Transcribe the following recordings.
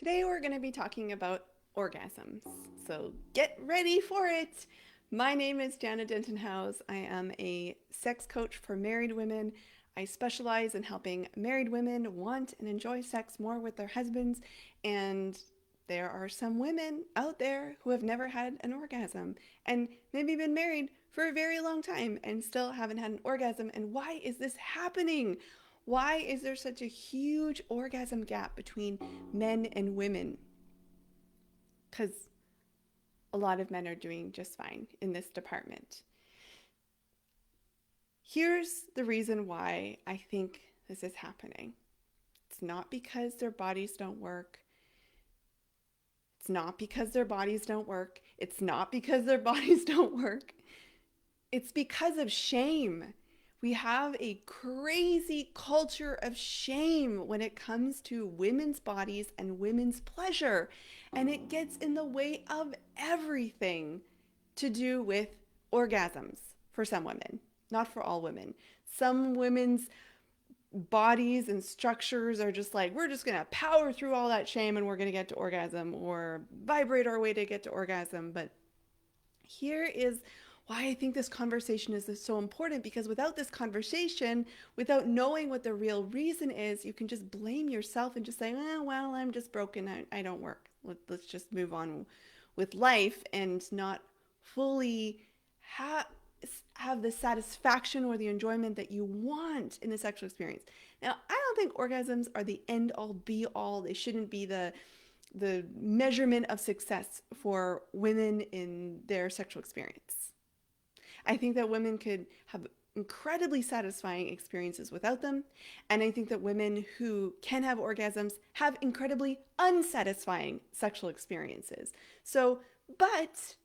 Today we're going to be talking about orgasms. So get ready for it. My name is Janna Denton-Howes. I am a sex coach for married women. I specialize in helping married women want and enjoy sex more with their husbands. And there are some women out there who have never had an orgasm and maybe been married for a very long time and still haven't had an orgasm. And why is this happening? Why is there such a huge orgasm gap between men and women? Because a lot of men are doing just fine in this department. Here's the reason why I think this is happening. It's not because their bodies don't work. It's not because their bodies don't work. It's not because their bodies don't work. It's because of shame. We have a crazy culture of shame when it comes to women's bodies and women's pleasure. And it gets in the way of everything to do with orgasms for some women, not for all women. Some women's bodies and structures are just like, we're just going to power through all that shame and we're going to get to orgasm or vibrate our way to get to orgasm. But here is why I think this conversation is so important, because without this conversation, without knowing what the real reason is, you can just blame yourself and just say, well, I'm just broken. I don't work. Let's just move on with life and not fully have the satisfaction or the enjoyment that you want in a sexual experience. Now, I don't think orgasms are the end all be all. They shouldn't be the measurement of success for women in their sexual experience. I think that women could have incredibly satisfying experiences without them. And I think that women who can have orgasms have incredibly unsatisfying sexual experiences. So, but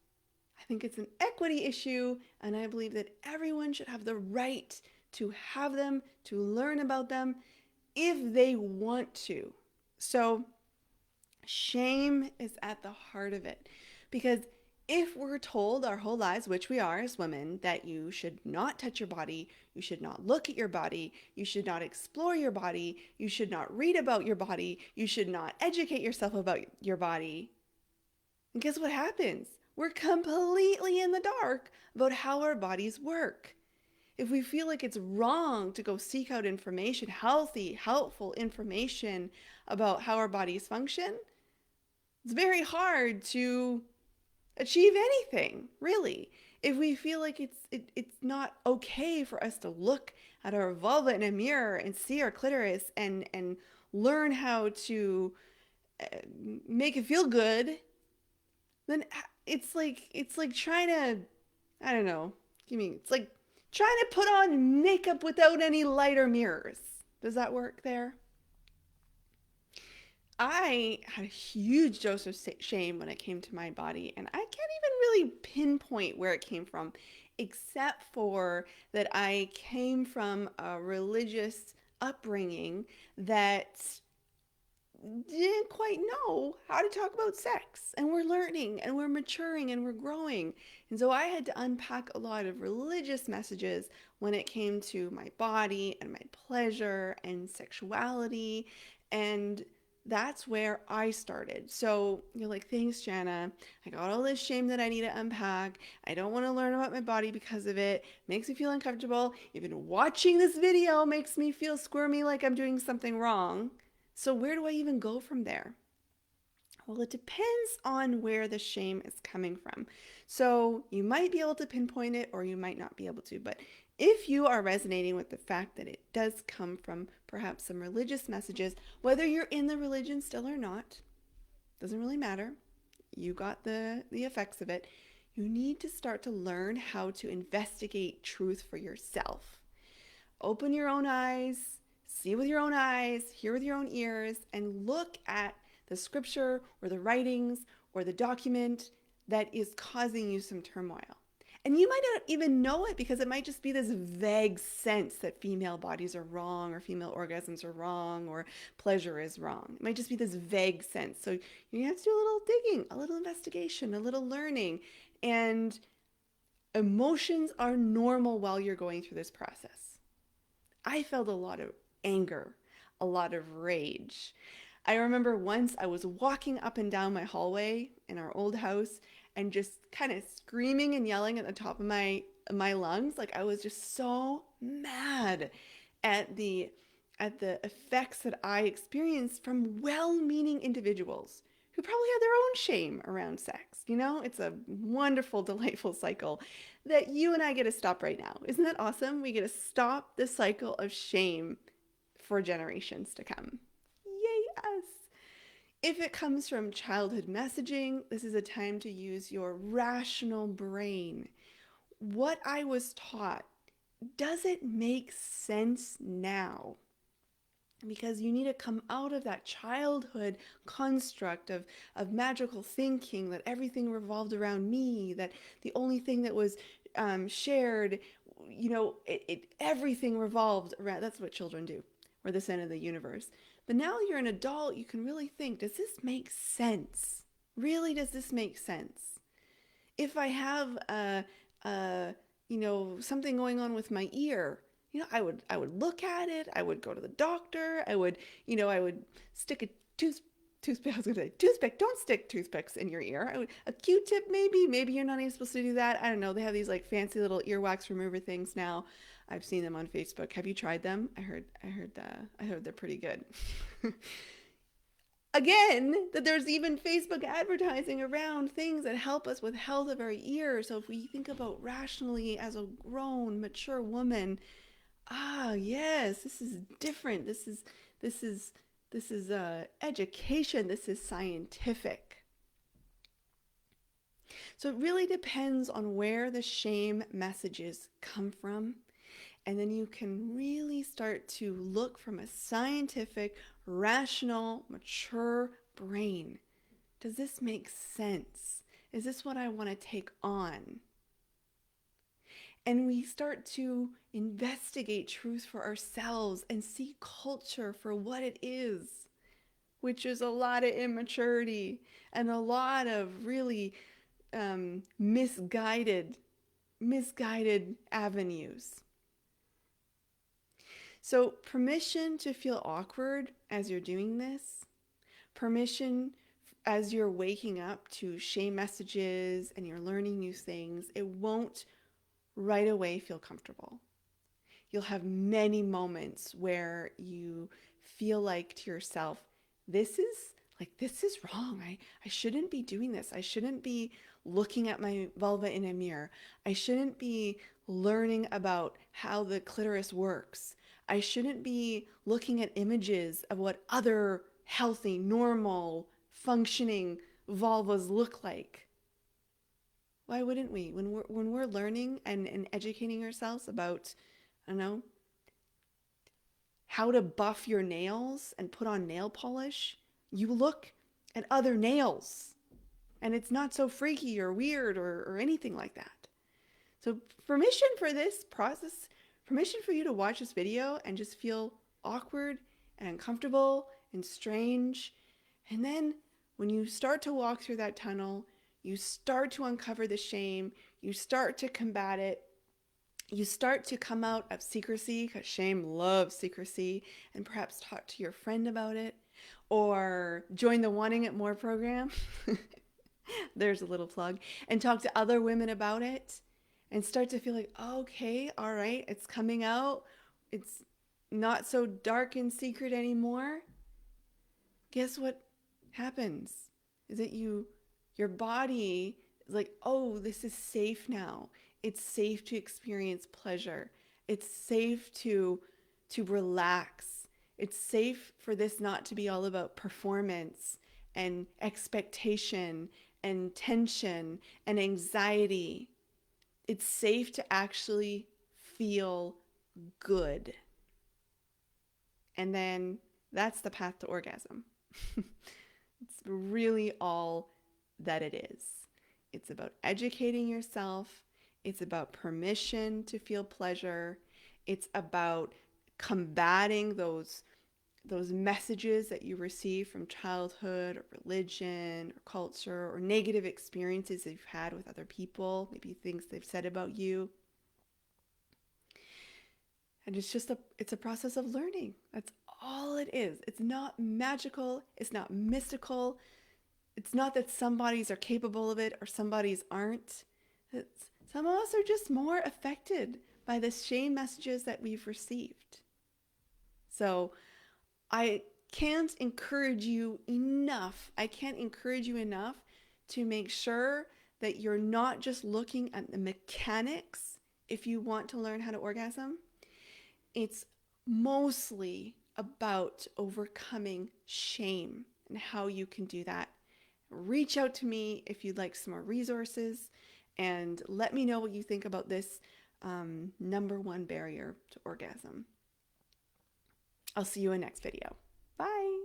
I think it's an equity issue, and I believe that everyone should have the right to have them, to learn about them if they want to. So, shame is at the heart of it, because if we're told our whole lives, which we are as women, that you should not touch your body, you should not look at your body, you should not explore your body, you should not read about your body, you should not educate yourself about your body, and guess what happens? We're completely in the dark about how our bodies work. If we feel like it's wrong to go seek out information, healthy, helpful information about how our bodies function, it's very hard to achieve anything, really. If we feel like it's not okay for us to look at our vulva in a mirror and see our clitoris and learn how to make it feel good, then it's like trying to, I don't know. It's like trying to put on makeup without any light or mirrors. Does that work there? I had a huge dose of shame when it came to my body, and I can't even really pinpoint where it came from, except for that I came from a religious upbringing that didn't quite know how to talk about sex. And we're learning and we're maturing and we're growing. And so I had to unpack a lot of religious messages when it came to my body and my pleasure and sexuality. And that's where I started. So you're like, thanks, Janna. I got all this shame that I need to unpack. I don't want to learn about my body because of it. Makes me feel uncomfortable. Even watching this video makes me feel squirmy, like I'm doing something wrong. So where do I even go from there? Well, it depends on where the shame is coming from. So you might be able to pinpoint it or you might not be able to. But if you are resonating with the fact that it does come from perhaps some religious messages, whether you're in the religion still or not, doesn't really matter. You got the effects of it. You need to start to learn how to investigate truth for yourself. Open your own eyes, see with your own eyes, hear with your own ears, and look at the scripture or the writings or the document that is causing you some turmoil. And you might not even know it, because it might just be this vague sense that female bodies are wrong or female orgasms are wrong or pleasure is wrong. It might just be this vague sense. So you have to do a little digging, a little investigation, a little learning. And emotions are normal while you're going through this process. I felt a lot of anger, a lot of rage. I remember once I was walking up and down my hallway in our old house and just kind of screaming and yelling at the top of my lungs. Like I was just so mad at the effects that I experienced from well-meaning individuals who probably had their own shame around sex. You know, it's a wonderful, delightful cycle that you and I get to stop right now. Isn't that awesome? We get to stop the cycle of shame for generations to come. Yay, us! If it comes from childhood messaging, this is a time to use your rational brain. What I was taught, does it make sense now? Because you need to come out of that childhood construct of magical thinking that everything revolved around me, that the only thing that was shared, everything revolved around. That's what children do. We're the center of the universe. But now you're an adult, you can really think, does this make sense? Really, does this make sense? If I have something going on with my ear, I would look at it. I would go to the doctor. I would stick a toothpick. I was gonna say toothpick. Don't stick toothpicks in your ear. A Q-tip maybe. Maybe you're not even supposed to do that. I don't know. They have these like fancy little earwax remover things now. I've seen them on Facebook. Have you tried them? I heard they're pretty good. Again, that there's even Facebook advertising around things that help us with health of our ears. So if we think about rationally as a grown, mature woman, yes, this is different. This is education. This is scientific. So it really depends on where the shame messages come from. And then you can really start to look from a scientific, rational, mature brain. Does this make sense? Is this what I want to take on? And we start to investigate truth for ourselves and see culture for what it is, which is a lot of immaturity and a lot of really misguided avenues. So permission to feel awkward as you're doing this, permission as you're waking up to shame messages and you're learning new things, it won't right away feel comfortable. You'll have many moments where you feel like to yourself, this is wrong. I shouldn't be doing this. I shouldn't be looking at my vulva in a mirror. I shouldn't be learning about how the clitoris works. I shouldn't be looking at images of what other healthy, normal, functioning vulvas look like. Why wouldn't we? When we're learning and educating ourselves about, I don't know, how to buff your nails and put on nail polish, you look at other nails and it's not so freaky or weird or anything like that. So permission for this process, permission for you to watch this video and just feel awkward and uncomfortable and strange. And then when you start to walk through that tunnel, you start to uncover the shame, you start to combat it, you start to come out of secrecy, because shame loves secrecy, and perhaps talk to your friend about it, or join the Wanting It More program. There's a little plug. And talk to other women about it and start to feel like, okay, all right, it's coming out. It's not so dark and secret anymore. Guess what happens? Is that your body is like, oh, this is safe now. It's safe to experience pleasure. It's safe to relax. It's safe for this not to be all about performance and expectation and tension and anxiety. It's safe to actually feel good. And then that's the path to orgasm. It's really all that it is. It's about educating yourself. It's about permission to feel pleasure. It's about combating those messages that you receive from childhood or religion or culture or negative experiences that you've had with other people, maybe things they've said about you. And it's a process of learning. That's all it is. It's not magical, it's not mystical. It's not that some bodies are capable of it or some bodies aren't. Some of us are just more affected by the shame messages that we've received. So I can't encourage you enough. I can't encourage you enough to make sure that you're not just looking at the mechanics if you want to learn how to orgasm. It's mostly about overcoming shame and how you can do that. Reach out to me if you'd like some more resources and let me know what you think about this number one barrier to orgasm. I'll see you in the next video. Bye.